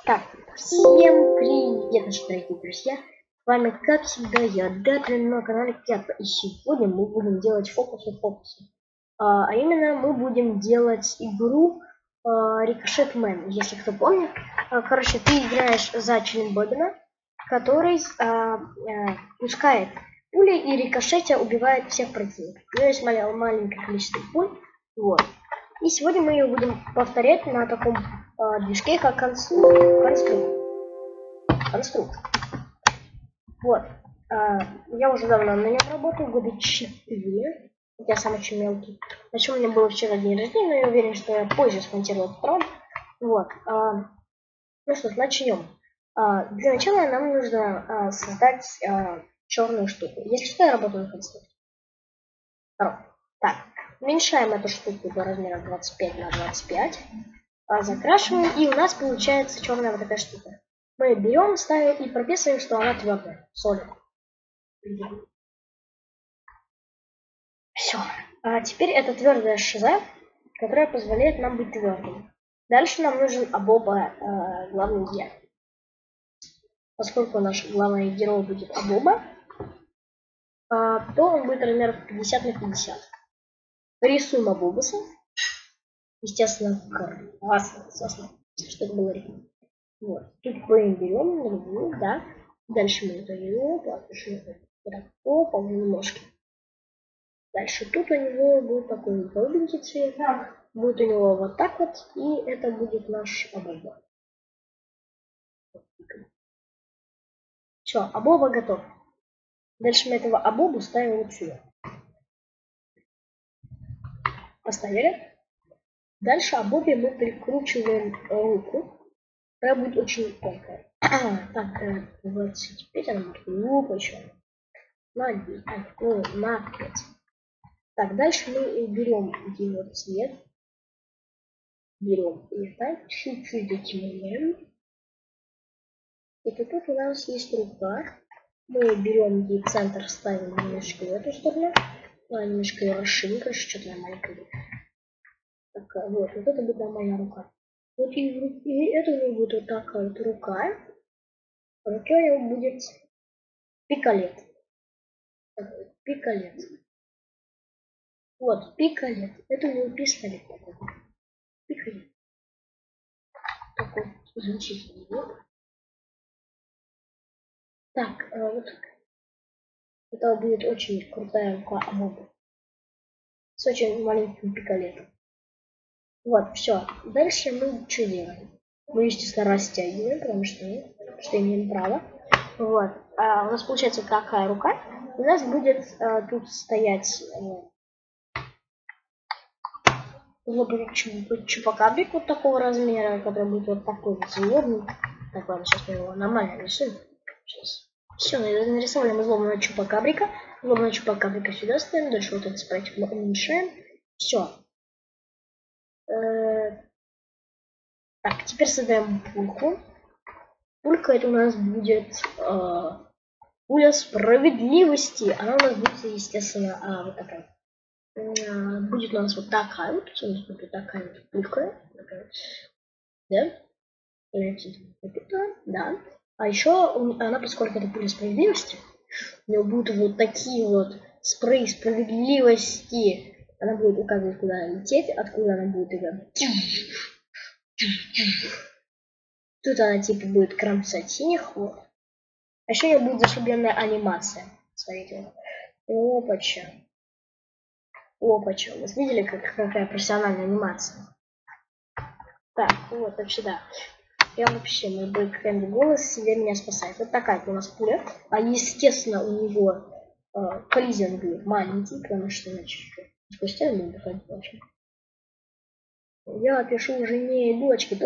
Так, всем привет, наши дорогие друзья. С вами, как всегда, я Дэтрин на канале Кята. И сегодня мы будем делать фокусы. А именно, мы будем делать игру Рикошет Мэн, если кто помнит. Короче, ты играешь за Чилинбобина, который пускает пули и рикошетя убивает всех противников. У него есть маленькое количество пуль. Вот. И сегодня мы ее будем повторять на таком движке, как конструкт. Вот. Я уже давно на нем работаю, года 4. Я сам очень мелкий. Причем у меня было вчера день рождения, но я уверен, что я позже смонтирую этот ролик. Вот. Ну что ж, начнем. Для начала нам нужно создать черную штуку. Если что, я работаю на конструкте. Так, уменьшаем эту штуку до размера 25 на 25. Закрашиваем, и у нас получается черная вот такая штука. Мы берем, ставим и прописываем, что она твердая. Солид. Все. Теперь это твердая шиза, которая позволяет нам быть твердым. Дальше нам нужен Абоба, главный герой. Поскольку наш главный герой будет Абоба, то он будет размеров 50 на 50. Рисуем Абобуса. Естественно, классно, что это было. Вот. Тут мы берем, да. Дальше мы это берем, подпишем по немножко. Дальше тут у него будет такой голубенький цвет. Будет у него вот так вот. И это будет наш Абоба. Все, Абоба готов. Дальше мы этого Абобу ставим вот сюда. Поставили. Дальше Абобе мы прикручиваем руку. Она будет очень тонкая. Так, 25 она будет глупо еще. На 5. Так, дальше мы берем его цвет. Берем и так чуть-чуть дотемняем. Это тут у нас есть рука. Мы берем ей центр, ставим немножко в эту сторону. Немножко ее расширим, короче, что-то я маленькая. Так, вот это будет моя рука. Вот и это у него будет вот такая вот рука. В руке у него будет пикалет. Пикалет. Вот, пикалет. Это у него пистолет такой. Пикалет. Такой значительный. Так, вот. Это будет очень крутая рука Абоба. С очень маленьким пикалетом. Вот, все. Дальше мы что делаем? Мы, естественно, растягиваем, потому что имеем право. Вот. У нас получается такая рука. У нас будет тут стоять чупакабрик вот такого размера, который будет вот такой вот злобный. Так, ладно, сейчас мы его нормально рисуем. Сейчас. Все, нарисовали мы злобного чупакабрика. Злобного чупакабрика сюда ставим. Дальше вот этот спрайтик мы уменьшаем. Все. Так, теперь создаем пульку. Пулька это у нас будет пуля справедливости. Она у нас будет, естественно, вот такая. Будет у нас вот такая вот. У нас будет такая вот пулька. Такая. Да? Да. А еще она, поскольку это пуля справедливости, у нее будут вот такие вот спрей справедливости. Она будет указывать, куда лететь, откуда она будет играть. Тут она типа будет кромсать синих. Вот. А еще у нее будет зашибленная анимация. Смотрите. Опача. Опача. Вы видели, какая профессиональная анимация? Так, вот, вообще да. Я вообще, мой бойкфренд голос себе меня спасает. Вот такая у нас пуля. А естественно у него коллизион будет маленький, потому что иначе спустя не доходить вообще. Я пишу жене дочки.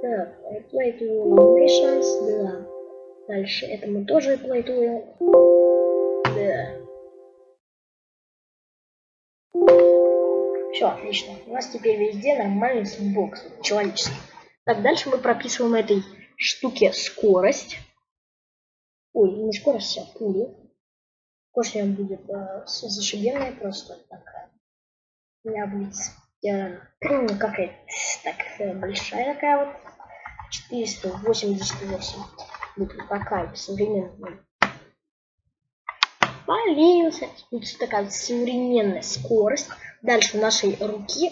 Так, apply to animations, да. Дальше это мы тоже apply to. Да. Все, отлично. У нас теперь везде нормальный сетбокс, человеческий. Так, дальше мы прописываем этой штуке скорость. Ой, не скорость, а пулю. Скорость у меня будет зашибенная просто такая. У меня будет Какая так большая такая вот. 488. Вот такая современная. Полился. Тут такая современная скорость. Дальше в нашей руки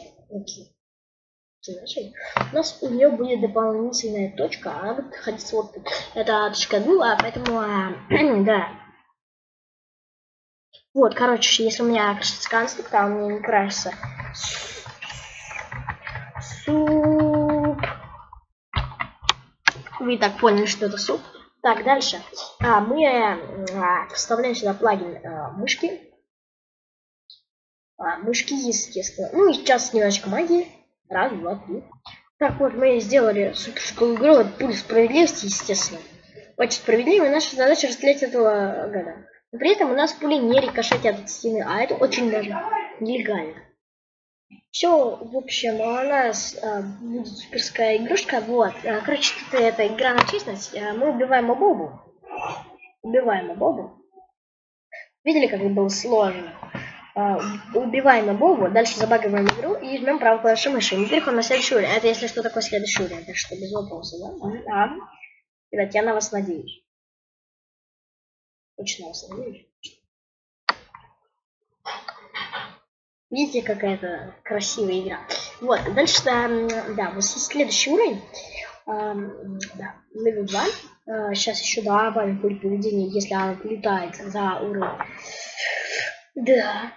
у нас у нее будет дополнительная точка, она будет находиться вот тут. Это точка дула, поэтому да. Вот, короче, если у меня красится конструктор, а у меня не красится суп. Вы так поняли, что это суп. Так, дальше. Мы вставляем сюда плагин мышки. Мышки, естественно. Ну и сейчас немножечко магии. Раз, два, три. Так вот, мы сделали суперскую игру. Это пуль справедливости, естественно. Очень справедливо. Наша задача расстрелять этого гада. Но при этом у нас пули не рикошетят от стены, а это очень даже нелегально. Все, в общем, у нас будет суперская игрушка. Вот. Короче, тут это игра на честность. Мы убиваем мобобу. Видели, как это было сложно? Убиваем мобобу, дальше забагиваем игру и жмем правую клавишу мыши. Мы переходим на следующий уровень. Это если что такое следующий уровень, так что без вопроса, да? Ребят, я на вас надеюсь. Очень на вас надеюсь. Видите, какая-то красивая игра. Вот, дальше, да, у нас есть следующий уровень. Да, level 2. Сейчас еще добавим пуль поведения, если она летает за уровень. Да.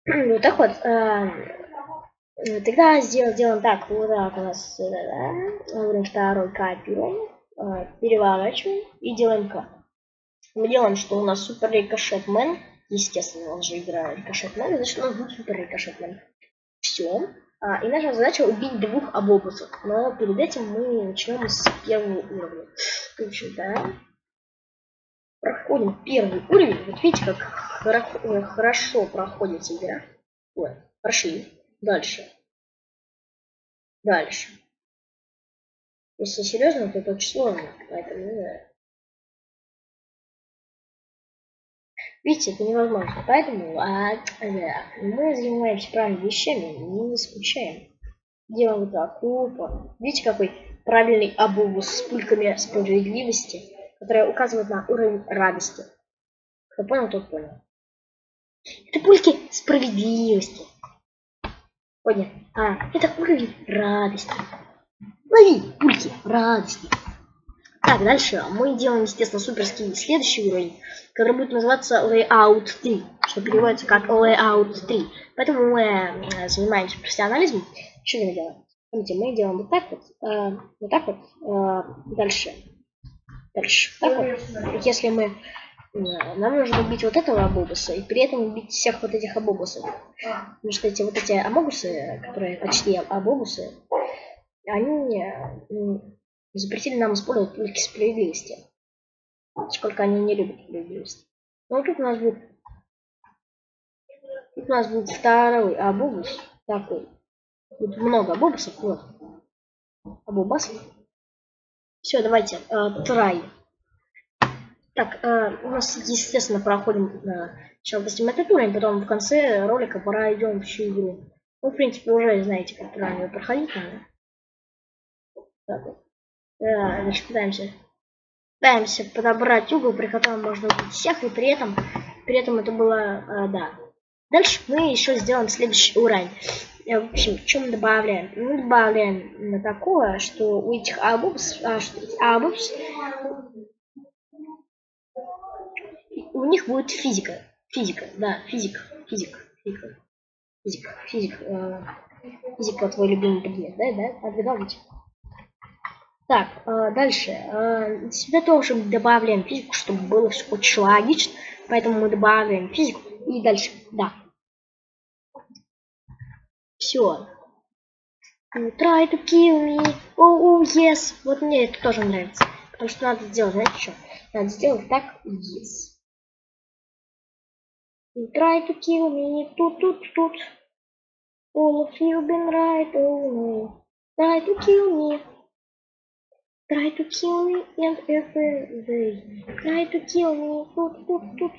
Вот так вот. Тогда делаем так. Вот так у нас уровень второй копируем, переворачиваем и делаем как. Мы делаем, что у нас супер рикошетмен. Естественно, он же играет рикошетмен, значит у нас будет супер рикошетмен. Все. И наша задача убить двух обобусов. Но перед этим мы начнем с первого уровня. Короче, да. Проходим первый уровень. Вот видите, как хорошо проходит игра. Вот. Прошли. Дальше. Если серьезно, то это очень сложно. Поэтому, да. Видите, это невозможно. Поэтому мы занимаемся правильными вещами, не скучаем. Делаем вот так. Опа. Видите, какой правильный обувус с пульками справедливости, которая указывает на уровень радости. Кто понял, тот понял. Это пульки справедливости. Понял? Это уровень радости. Лови пульки радости. Так, дальше мы делаем, естественно, суперский следующий уровень, который будет называться Layout 3, что переводится как Layout 3. Поэтому мы занимаемся профессионализмом. Что мы делаем? Смотрите, мы делаем вот так вот, дальше. Так вот, если нам нужно убить вот этого обобуса, и при этом убить всех вот этих обобусов. Потому что эти обобусы, которые почти обобусы, они запретили нам использовать пульки справедливости. Сколько они не любят справедливость. Но тут у нас будет второй обобус такой. Тут много обобусов, вот. Обобасов. Все, давайте, try. Так, у нас, естественно, проходим сначала допустим этот уровень, потом в конце ролика пройдем всю игру. Ну, в принципе, уже знаете, как правильно ее проходить надо. Так вот. Значит, пытаемся подобрать угол, при котором можно убить всех, и при этом это было, да. Дальше мы еще сделаем следующий уровень. В общем, что мы добавляем? Мы добавляем на такое, что у этих обобс, у них будет физика. Физика, твой любимый предмет, да? Отгадал ведь? Так, дальше. Сюда тоже добавляем физику, чтобы было все очень логично. Поэтому мы добавляем физику. И дальше, да. Все. Try to kill me. Oh, yes. Вот мне это тоже нравится. Потому что надо сделать, знаете что? Надо сделать так, yes. Try to kill me. Тут. All of you been right, oh no. Try to kill me. Try to kill me and every day. Try to kill me. Тут.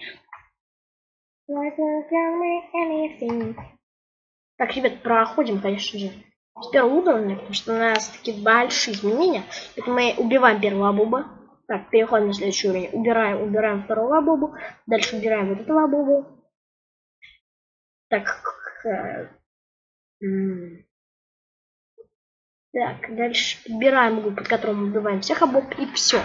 Try to kill me anything. Так, ребят, проходим, конечно же, с первого уровня, потому что у нас такие большие изменения. Это мы убиваем первого Абуба. Так, переходим на следующий уровень. Убираем второго Абубу. Дальше убираем вот этого Абубу. Так, так, дальше подбираем угол, под которым мы убиваем всех Абуб, и все.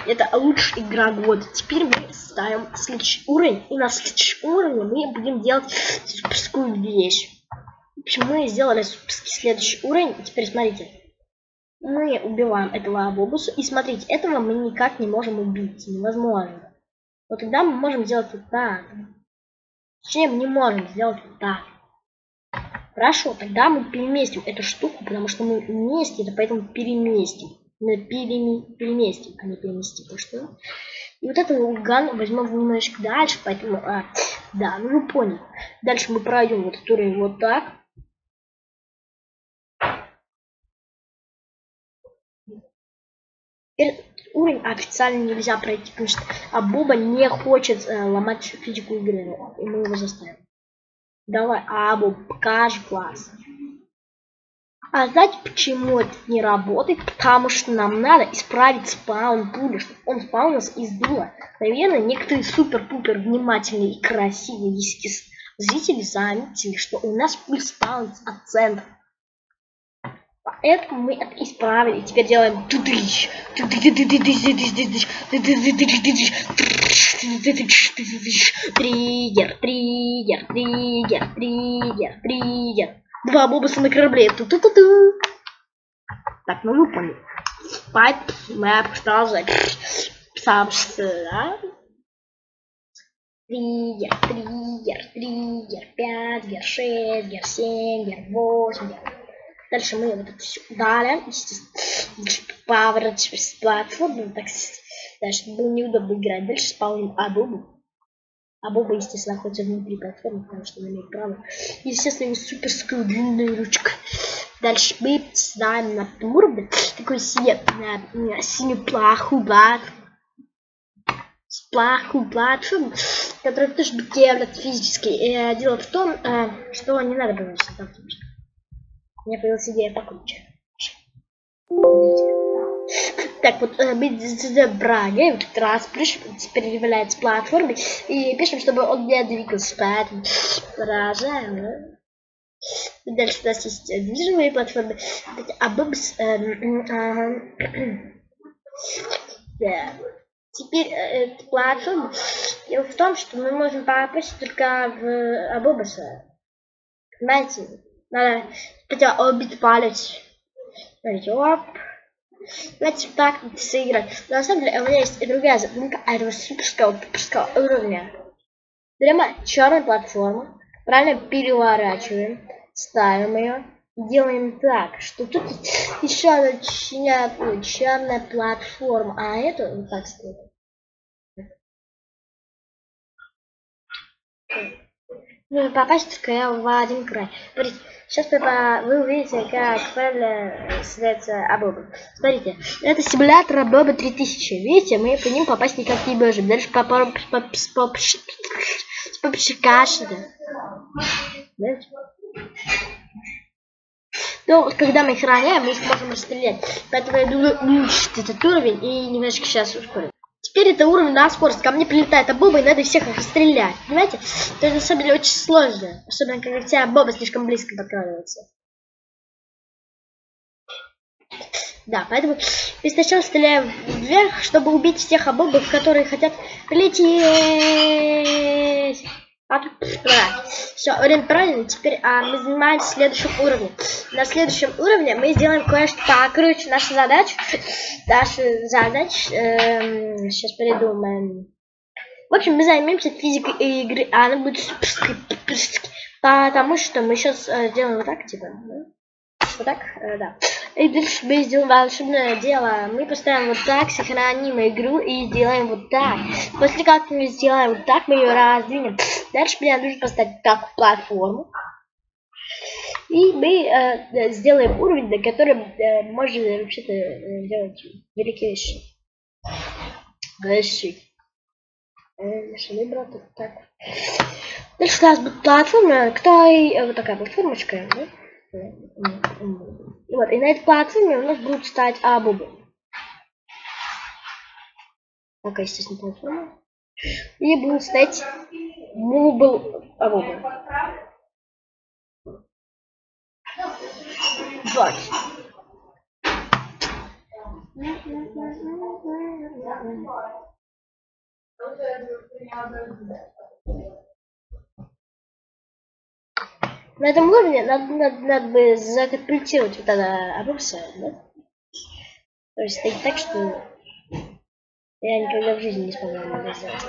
Это лучшая игра года. Теперь мы ставим следующий уровень. И на следующем уровне мы будем делать суперскую вещь. В общем, мы сделали суперский следующий уровень. И теперь смотрите. Мы убиваем этого Абубуса. И смотрите, этого мы никак не можем убить. Невозможно. Вот тогда мы можем сделать вот так. Точнее, мы не можем сделать вот так. Хорошо, тогда мы переместим эту штуку, потому что мы вместе, это поэтому переместим. Мы переместим, а не переместим. Потому что... И вот этот уган возьмем немножечко дальше, поэтому... да, ну вы поняли. Дальше мы пройдем вот этот уровень вот так. Этот уровень официально нельзя пройти, потому что Абуба не хочет ломать физику игры. И мы его заставим. Давай, Абуб, покажи класс. А знаете, почему это не работает? Потому что нам надо исправить спаун пули, чтобы он спаунился из дула. Наверное, некоторые супер-пупер внимательные и красивые зрители заметили, что у нас пуль спаунится от центра. Поэтому мы это исправили. И теперь делаем триггер. Два бобуса на корабле. Так, ну вы поняли. Поэтому мы продолжаем. Триггер, 5, гер 6, гер 7, гер 8, гер. Дальше мы вот это все удаляем. Поворачиваем с платформы. Так, чтобы было неудобно играть. Дальше спауним Абубу. Абуба, естественно, находится внутри платформы, потому что он имеет право. Естественно, его суперскую длинную ручку. Дальше мы ставим на этом уровне такой синюю плохую платформу, которая тоже делает физически. Дело в том, что не надо было сюда. У меня появилась идея покруче. Так, вот мы забрали, вот раз теперь является платформой, и пишем, чтобы он не двигался, поэтому выражаем. Дальше у нас есть движимые платформы, да. Теперь эта платформа, дело в том, что мы можем попасть только в Абубуса. Знаете, надо хотя убить палец. Оп. Давайте так сыграть. Но на самом деле у меня есть и другая задумка этого суперского уровня. Берем черную платформу, правильно переворачиваем, ставим ее, делаем так, что тут еще одна черная платформа, а это вот так стоит. Нужно попасть только в один край. Сейчас вы увидите, как правильно создается Абуба. Смотрите, это симулятор Абуба 3000. Видите, мы по ним попасть никак не можем. Дальше попробуем но вот когда мы их роняем, мы их можем расстрелять. Поэтому я думаю, улучшить этот уровень и немножко сейчас ускорить. Теперь это уровень на скорость. Ко мне прилетает Абуба, и надо всех их расстрелять. Понимаете? Это на самом деле очень сложно. Особенно, когда вся Абуба слишком близко подкрадывается. Да, поэтому мы сначала стреляем вверх, чтобы убить всех Абубов, которые хотят лететь. Все, время правильно. Теперь мы занимаемся следующим уровнем. На следующем уровне мы сделаем кое-что покруче. Наша задача. Сейчас придумаем. В общем, мы займемся физикой игры. А она будет суперской. Потому что мы сейчас делаем вот так, типа. Вот так, да. И дальше мы сделаем волшебное дело. Мы поставим вот так, сохраним игру и сделаем вот так. После как мы сделаем вот так, мы ее раздвинем. Дальше мне нужно поставить такую платформу. И мы сделаем уровень, на котором можно вообще-то делать великие вещи. Нашли, брат, так. Дальше у нас будет платформа, которая вот такая платформочка. Да? Вот, и на этой платформе у нас будут стоять абубы. Такая, естественно, платформа. И будут стоять абубы. Вот. На этом уровне надо бы закомплектировать вот это абубса, да? То есть стоит так, что я никогда в жизни не смогу это сделать.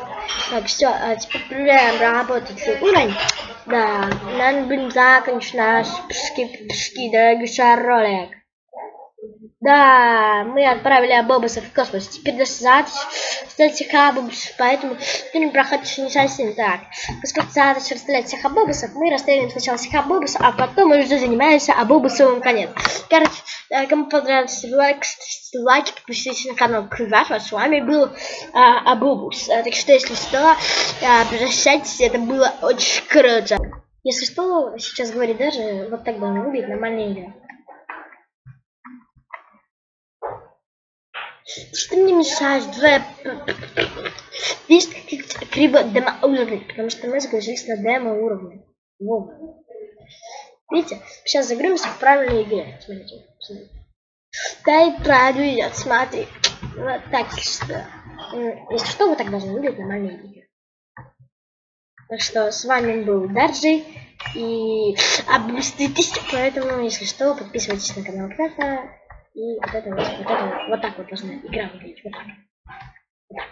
Так, все, а теперь проверяем работать уровень. Да, надо будем закончить наш пшки, дорогущий ролик. Да, мы отправили абобусов в космос. Теперь достаточно всех абобусов, поэтому ты не проходишь не совсем так. Поскольку достаточно расстрелять всех абобусов, мы расстреливаем сначала всех абобусов, а потом мы уже занимаемся абобусовым конец. Короче, кому понравился лайк, ставьте лайки, подписывайтесь на канал Криватова. С вами был Абобус. Так что, если что, обращайтесь, это было очень круто. Если что, сейчас говорит даже, вот так должно выглядеть нормальная игра. Что мне мешаешь? Видишь, как криво демо уровень, потому что мы загрузились на демо уровне. Вот. Видите, сейчас загрузимся в правильной игре. Смотрите. Да и правильно идет, смотри. Вот так что. Если что, вот так должны выглядеть нормальные игры. Так что с вами был Дарджи и Абуститись, поэтому, если что, подписывайтесь на канал Крата. И вот так вот должна игра выглядеть. Вот так.